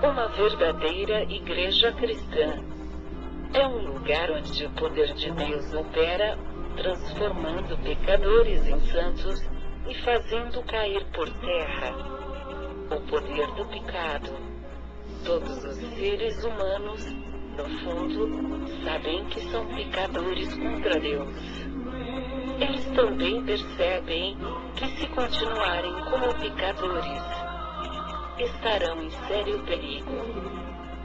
Uma verdadeira igreja cristã é um lugar onde o poder de Deus opera, transformando pecadores em santos e fazendo cair por terra o poder do pecado. Todos os seres humanos, no fundo, sabem que são pecadores contra Deus. Eles também percebem que, se continuarem como pecadores, estarão em sério perigo.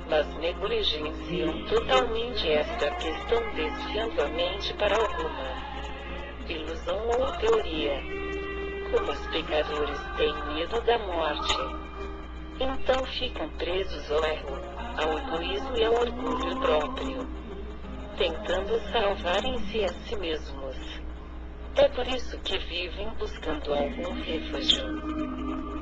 Mas negligenciam totalmente esta questão, desviando a mente para alguma ilusão ou teoria. Como os pecadores têm medo da morte, então ficam presos ao erro, ao egoísmo e ao orgulho próprio, tentando salvarem-se a si mesmos. É por isso que vivem buscando algum refúgio,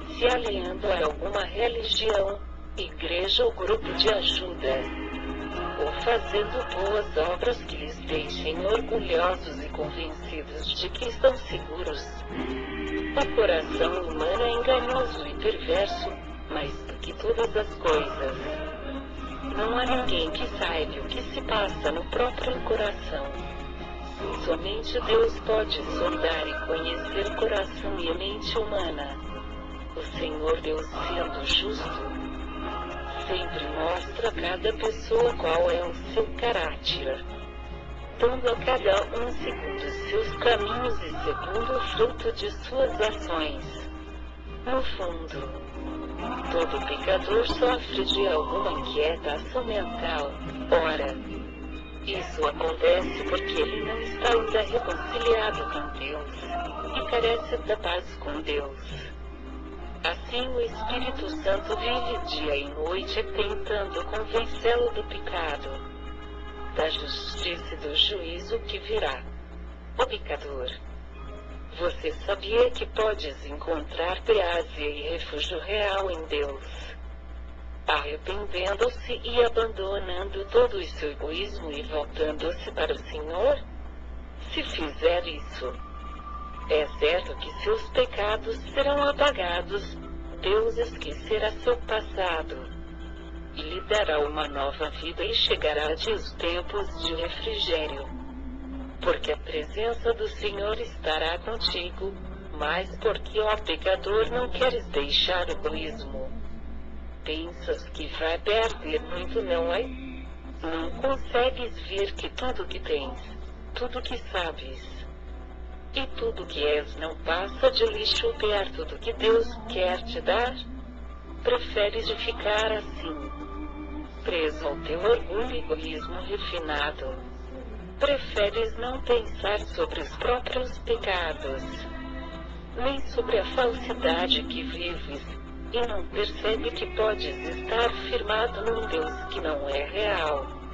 se aliando a alguma religião, igreja ou grupo de ajuda, ou fazendo boas obras que lhes deixem orgulhosos e convencidos de que estão seguros. O coração humano é enganoso e perverso, mais do que todas as coisas. Não há ninguém que saiba o que se passa no próprio coração. Somente Deus pode sondar e conhecer o coração e a mente humana. O Senhor Deus, sendo justo, sempre mostra a cada pessoa qual é o seu caráter, dando a cada um segundo seus caminhos e segundo o fruto de suas ações. No fundo, todo pecador sofre de alguma inquietação mental. Ora, isso acontece porque ele não está ainda reconciliado com Deus e carece da paz com Deus. Assim, o Espírito Santo vive dia e noite tentando convencê-lo do pecado, da justiça e do juízo que virá. Ó pecador, você sabia que podes encontrar paz e refúgio real em Deus, arrependendo-se e abandonando todo o seu egoísmo e voltando-se para o Senhor? Se fizer isso, é certo que seus pecados serão apagados, Deus esquecerá seu passado e lhe dará uma nova vida e chegará a os tempos de refrigério. Porque a presença do Senhor estará contigo, mas porque, ó pecador, não queres deixar o egoísmo. Pensas que vai perder muito, não é? Não consegues ver que tudo que tens, tudo que sabes e tudo que és não passa de lixo perto do que Deus quer te dar? Preferes ficar assim, preso ao teu orgulho e egoísmo refinado. Preferes não pensar sobre os próprios pecados, nem sobre a falsidade que vives, e não percebe que podes estar firmado num Deus que não é real,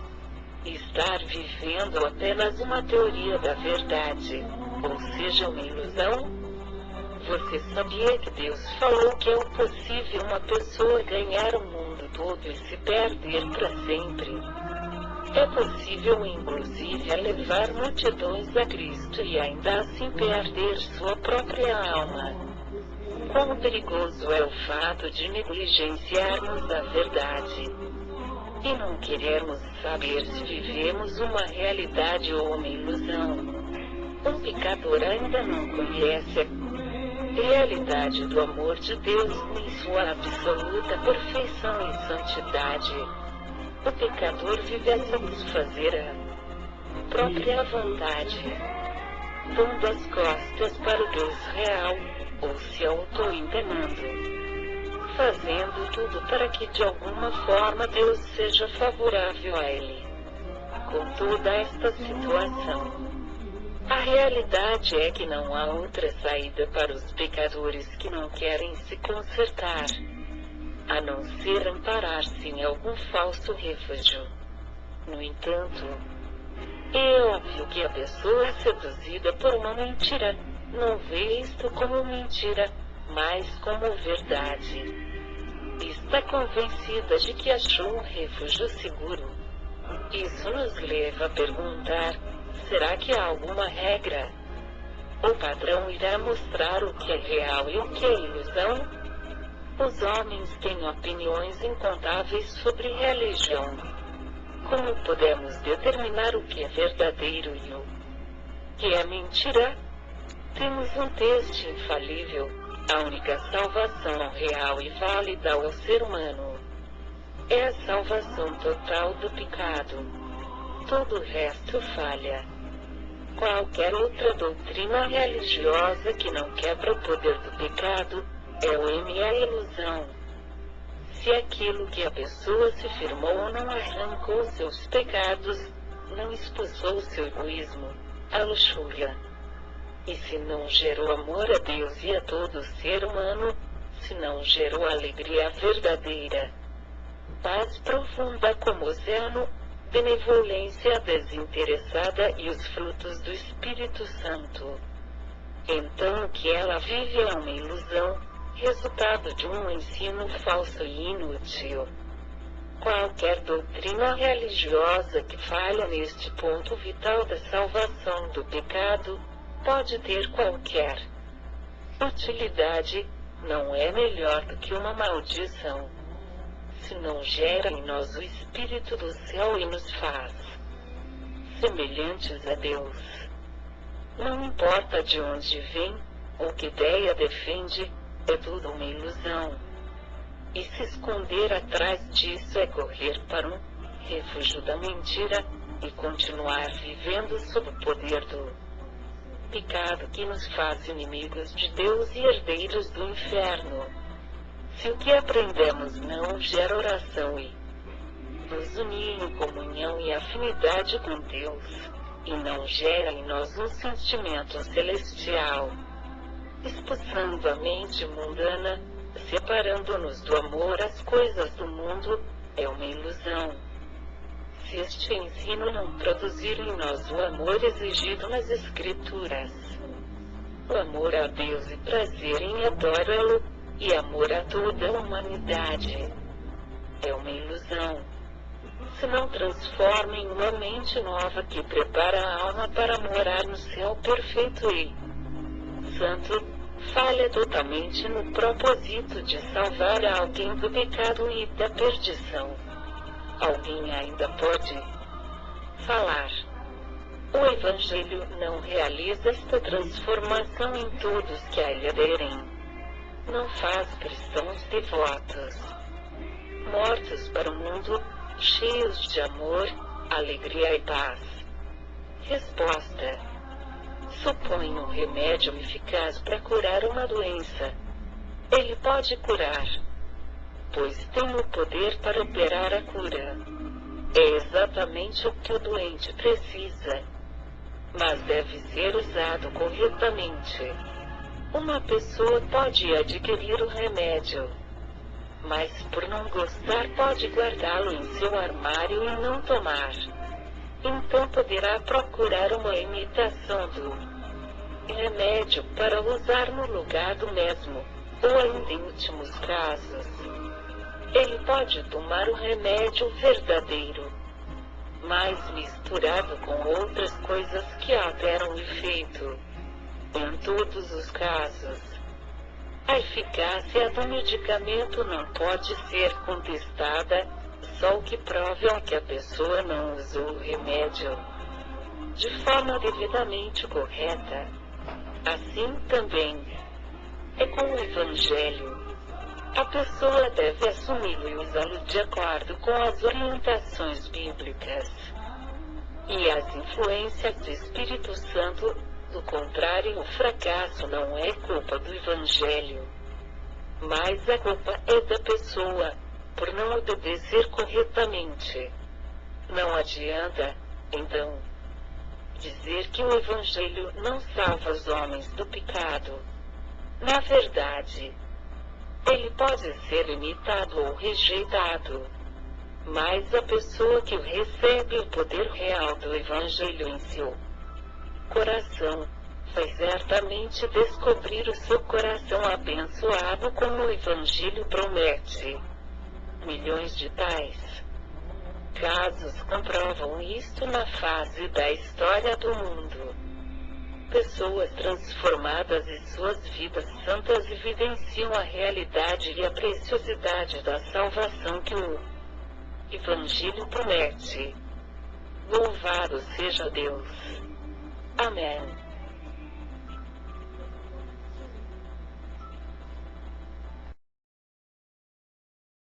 e estar vivendo apenas uma teoria da verdade, ou seja, uma ilusão? Você sabia que Deus falou que é possível uma pessoa ganhar o mundo todo e se perder para sempre? É possível, inclusive, levar multidões a Cristo e ainda assim perder sua própria alma. Quão perigoso é o fato de negligenciarmos a verdade e não querermos saber se vivemos uma realidade ou uma ilusão. Um pecador ainda não conhece a realidade do amor de Deus em sua absoluta perfeição e santidade. O pecador vive a satisfazer a própria vontade, dando as costas para o Deus real, ou se auto-enganando, fazendo tudo para que de alguma forma Deus seja favorável a ele. Com toda esta situação, a realidade é que não há outra saída para os pecadores que não querem se consertar, a não ser amparar-se em algum falso refúgio. No entanto, é óbvio que a pessoa é seduzida por uma mentira não vê isto como mentira, mas como verdade. Está convencida de que achou um refúgio seguro. Isso nos leva a perguntar: será que há alguma regra? O padrão irá mostrar o que é real e o que é ilusão? Os homens têm opiniões incontáveis sobre religião. Como podemos determinar o que é verdadeiro e o que é mentira? Temos um texto infalível. A única salvação real e válida ao ser humano é a salvação total do pecado. Todo o resto falha. Qualquer outra doutrina religiosa que não quebra o poder do pecado é a ilusão. Se aquilo que a pessoa se firmou não arrancou seus pecados, não expulsou seu egoísmo, a luxúria, e se não gerou amor a Deus e a todo ser humano, se não gerou alegria verdadeira, paz profunda como oceano, benevolência desinteressada e os frutos do Espírito Santo, então o que ela vive é uma ilusão, resultado de um ensino falso e inútil. Qualquer doutrina religiosa que falha neste ponto vital da salvação do pecado pode ter qualquer utilidade, não é melhor do que uma maldição. Se não gera em nós o Espírito do céu e nos faz semelhantes a Deus, não importa de onde vem, ou que ideia defende, é tudo uma ilusão. E se esconder atrás disso é correr para um refúgio da mentira, e continuar vivendo sob o poder do pecado que nos faz inimigos de Deus e herdeiros do inferno. Se o que aprendemos não gera oração e nos unir em comunhão e afinidade com Deus, e não gera em nós um sentimento celestial, expulsando a mente mundana, separando-nos do amor às coisas do mundo, é uma ilusão. Se este ensino não produzir em nós o amor exigido nas Escrituras, o amor a Deus e prazer em adorá-lo, e amor a toda a humanidade, é uma ilusão. Se não transforma em uma mente nova que prepara a alma para morar no céu perfeito e santo, falha totalmente no propósito de salvar alguém do pecado e da perdição. Alguém ainda pode falar. O Evangelho não realiza esta transformação em todos que a lhe aderem. Não faz cristãos devotos, mortos para o mundo, cheios de amor, alegria e paz. Resposta: supõe um remédio eficaz para curar uma doença. Ele pode curar, pois tem o poder para operar a cura. É exatamente o que o doente precisa, mas deve ser usado corretamente. Uma pessoa pode adquirir o remédio, mas por não gostar pode guardá-lo em seu armário e não tomar. Então poderá procurar uma imitação do remédio para usar no lugar do mesmo, ou ainda em últimos casos, ele pode tomar o remédio verdadeiro, mas misturado com outras coisas que alteram o efeito. Em todos os casos, a eficácia do medicamento não pode ser contestada, só o que prova é que a pessoa não usou o remédio de forma devidamente correta. Assim também é com o Evangelho. A pessoa deve assumi-lo e usá-lo de acordo com as orientações bíblicas e as influências do Espírito Santo. Do contrário, o fracasso não é culpa do Evangelho, mas a culpa é da pessoa, por não obedecer corretamente. Não adianta, então, dizer que o Evangelho não salva os homens do pecado. Na verdade, ele pode ser imitado ou rejeitado, mas a pessoa que o recebe o poder real do Evangelho em seu coração vai certamente descobrir o seu coração abençoado como o Evangelho promete. Milhões de tais casos comprovam isto na fase da história do mundo. pessoas transformadas e suas vidas santas evidenciam a realidade e a preciosidade da salvação que o Evangelho promete. Louvado seja Deus. Amém.